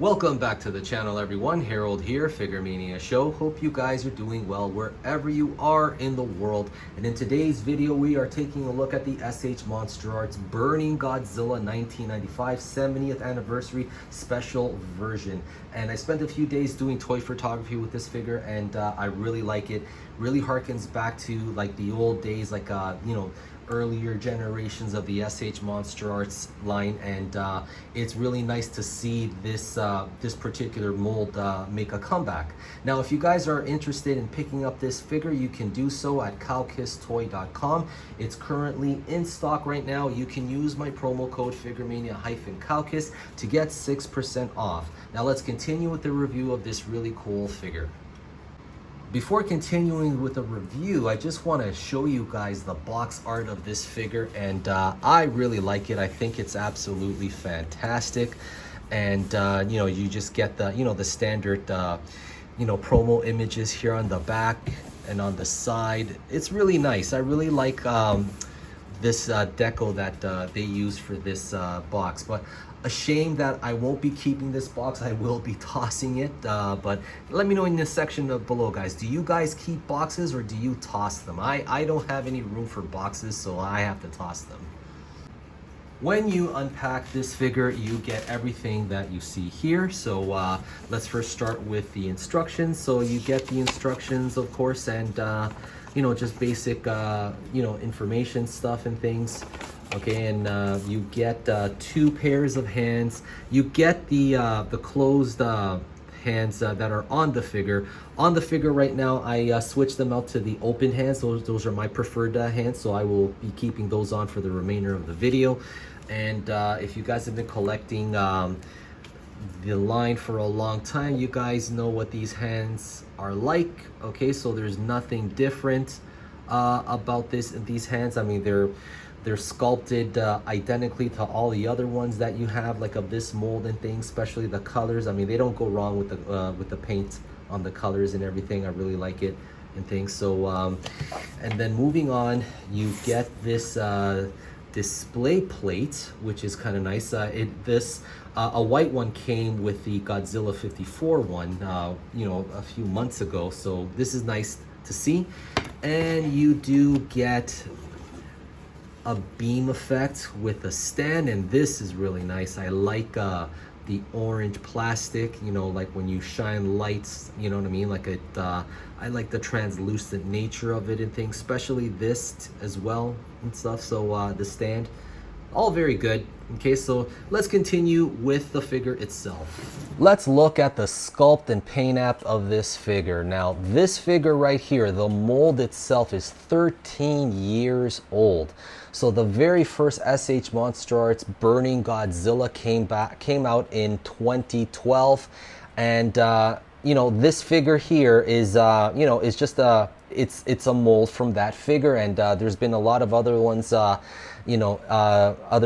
Welcome back to the channel, everyone. Harold here, Figuremania Show. Hope you guys are doing well wherever you are in the world. And in today's video, we are taking a look at the S.H.Monsterarts Burning Godzilla 1995 70th Anniversary Special Version. And I spent a few days doing toy photography with this figure, and I really like it. Really harkens back to like the old days, like earlier generations of the S.H.Monsterarts line, and it's really nice to see this this particular mold make a comeback. Now, if you guys are interested in picking up this figure, you can do so at kowkistoy.com. It's currently in stock right now. You can use my promo code Figuremania-kowkis to get 6% off. Now let's continue with the review of this really cool figure. Before continuing with the review, I just want to show you guys the box art of this figure, and I really like it. I think it's absolutely fantastic. And you just get the the standard promo images here on the back and on the side. It's really nice. I really like this deco that they use for this box, but a shame that I won't be keeping this box. I will be tossing it, but let me know in the section below, guys. Do you guys keep boxes or do you toss them? I don't have any room for boxes, so I have to toss them. When you unpack this figure, you get everything that you see here. So let's first start with the instructions. So you get the instructions, of course, and just basic information stuff and things. Okay, and you get 2 pairs of hands. You get the closed hands that are on the figure. On the figure right now, I switched them out to the open hands. Those are my preferred hands, so I will be keeping those on for the remainder of the video. And if you guys have been collecting the line for a long time, you guys know what these hands are like. Okay, so there's nothing different about these hands. I mean, they're sculpted identically to all the other ones that you have, like of this mold and things, especially the colors. I mean, they don't go wrong with the paint on the colors and everything. I really like it and things. So and then moving on, you get this display plate, which is kind of nice. A white one came with the Godzilla 54 one a few months ago, so this is nice to see. And you do get a beam effect with a stand, and this is really nice. I like the orange plastic, like when you shine lights, you know what I mean, like it I like the translucent nature of it and things, especially this as well and stuff. So the stand, all very good. Okay, so let's continue with the figure itself. Let's look at the sculpt and paint app of this figure. Now, this figure right here, the mold itself is 13 years old. So the very first S.H.Monsterarts Burning Godzilla came out in 2012, and this figure here is is just it's a mold from that figure, and there's been a lot of other ones, other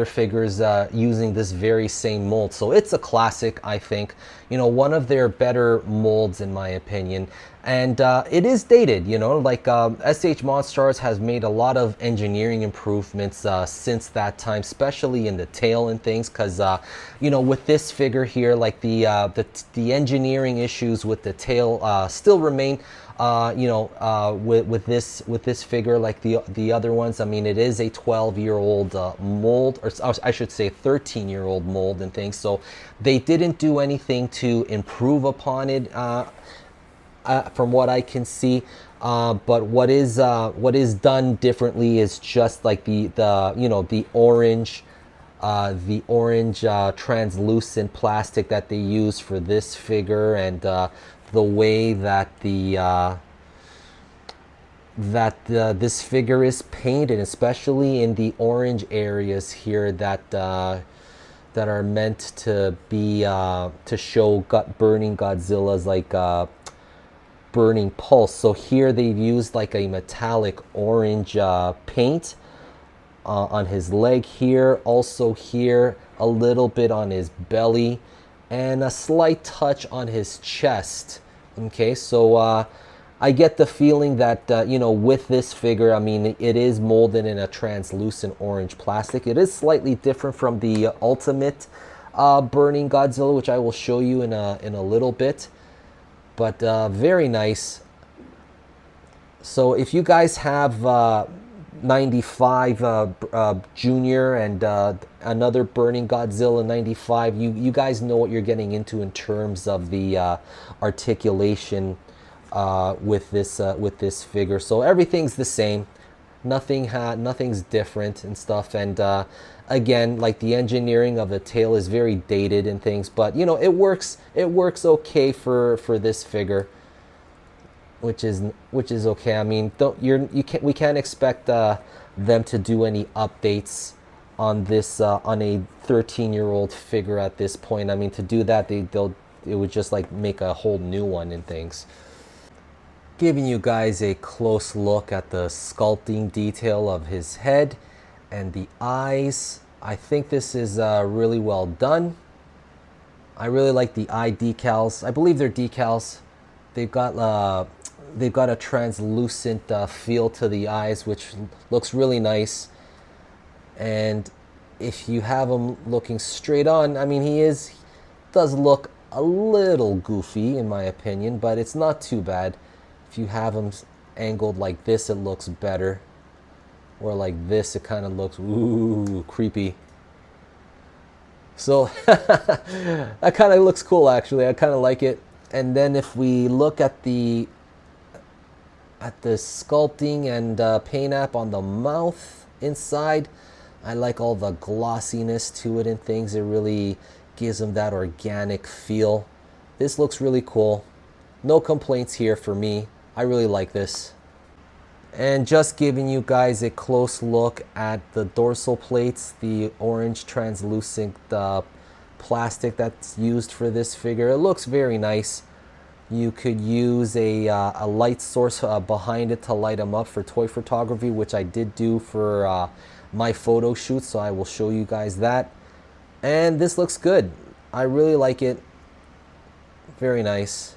figures using this very same mold. So it's a classic, I think. One of their better molds in my opinion. And it is dated, like S.H.Monsterarts has made a lot of engineering improvements since that time, especially in the tail and things, because with this figure here, like the engineering issues with the tail still remain. With this figure, like the other ones. I mean, it is a 12-year-old mold, or I should say 13-year-old mold and things. So they didn't do anything to improve upon it, from what I can see. But what is done differently is just like the orange. The orange translucent plastic that they use for this figure, and the way that this figure is painted, especially in the orange areas here that are meant to be to show burning Godzilla's like burning pulse. So here they've used like a metallic orange paint on his leg here, also here a little bit on his belly, and a slight touch on his chest. Okay, so I get the feeling that, with this figure, I mean, it is molded in a translucent orange plastic. It is slightly different from the Ultimate Burning Godzilla, which I will show you in a little bit. But very nice. So if you guys have 95 Junior and another Burning Godzilla 95, you guys know what you're getting into in terms of the articulation with this figure. So everything's the same, nothing's different and stuff. And again, like, the engineering of the tail is very dated and things, but you know, it works okay for this figure, which is okay. I mean, we can't expect them to do any updates on this on a 13-year-old figure at this point. I mean, to do that, it would just like make a whole new one and things. Giving you guys a close look at the sculpting detail of his head and the eyes. I think this is really well done. I really like the eye decals. I believe they're decals. They've got a translucent feel to the eyes, which looks really nice. And if you have him looking straight on, I mean, he does look a little goofy in my opinion, but it's not too bad. If you have them angled like this, it looks better. Or like this, it kind of looks, ooh, creepy. So that kind of looks cool, actually. I kind of like it. And then if we look at the sculpting and paint app on the mouth inside, I like all the glossiness to it and things. It really gives them that organic feel. This looks really cool. No complaints here for me. I really like this. And just giving you guys a close look at the dorsal plates, the orange translucent plastic that's used for this figure. It looks very nice. You could use a light source behind it to light them up for toy photography, which I did do for my photo shoot, so I will show you guys that. And this looks good. I really like it. Very nice.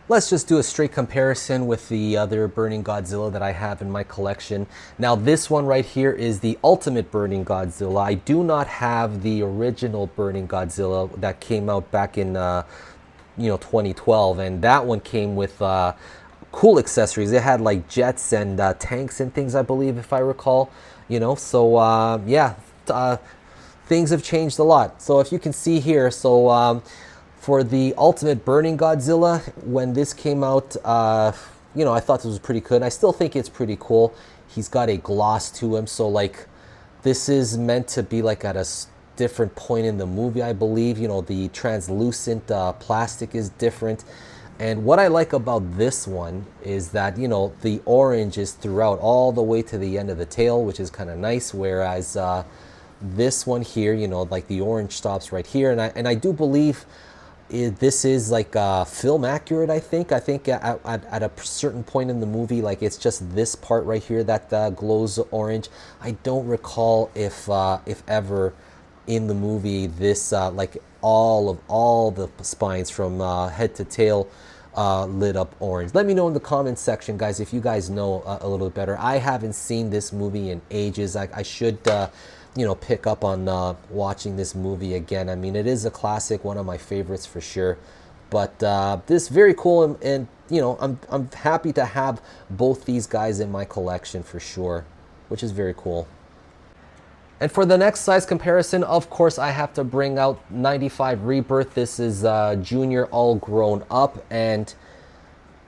Let's just do a straight comparison with the other Burning Godzilla that I have in my collection. Now, this one right here is the Ultimate Burning Godzilla. I do not have the original Burning Godzilla that came out back in 2012, and that one came with cool accessories. It had like jets and tanks and things, I believe, if I recall. So yeah, things have changed a lot. So if you can see here, so for the Ultimate Burning Godzilla, when this came out, I thought this was pretty good. I still think it's pretty cool. He's got a gloss to him, so like, this is meant to be like at a different point in the movie, I believe. The translucent plastic is different. And what I like about this one is that, the orange is throughout all the way to the end of the tail, which is kind of nice. Whereas this one here, like the orange stops right here. And I do believe this is like film accurate. I think at a certain point in the movie, like, it's just this part right here that glows orange. I don't recall if ever in the movie this like all the spines from head to tail lit up orange. Let me know in the comments section, guys, if you guys know a little bit better. I haven't seen this movie in ages. I should pick up on watching this movie again. I mean, it is a classic, one of my favorites for sure. But this is very cool, and I'm happy to have both these guys in my collection for sure, which is very cool. And for the next size comparison, of course, I have to bring out 95 Rebirth. This is Junior all grown up, and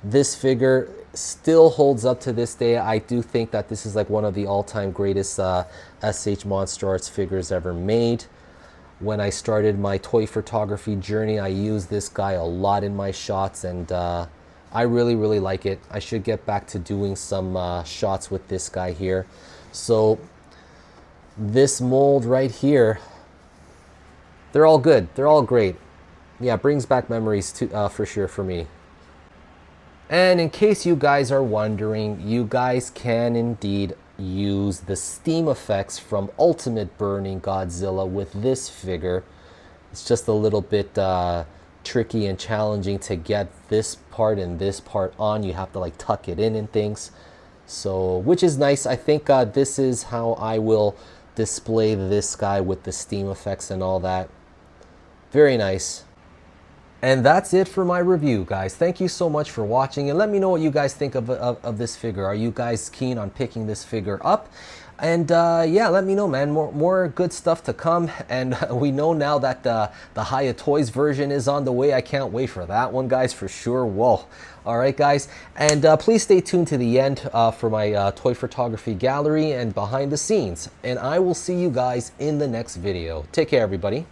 this figure still holds up to this day. I do think that this is like one of the all-time greatest S.H.Monsterarts figures ever made. When I started my toy photography journey, I used this guy a lot in my shots, and I really, really like it. I should get back to doing some shots with this guy here. So this mold right here, they're all good. They're all great. Yeah, brings back memories too, for sure for me. And in case you guys are wondering, you guys can indeed use the steam effects from Ultimate Burning Godzilla with this figure. It's just a little bit tricky and challenging to get this part and this part on. You have to like tuck it in and things. So, which is nice. I think this is how I will display this guy with the steam effects and all that. Very nice. And that's it for my review, guys. Thank you so much for watching, and let me know what you guys think of this figure. Are you guys keen on picking this figure up? And yeah, let me know, man. More good stuff to come. And we know now that the Hiya Toys version is on the way. I can't wait for that one, guys, for sure. Whoa. All right, guys. And please stay tuned to the end for my toy photography gallery and behind the scenes. And I will see you guys in the next video. Take care, everybody.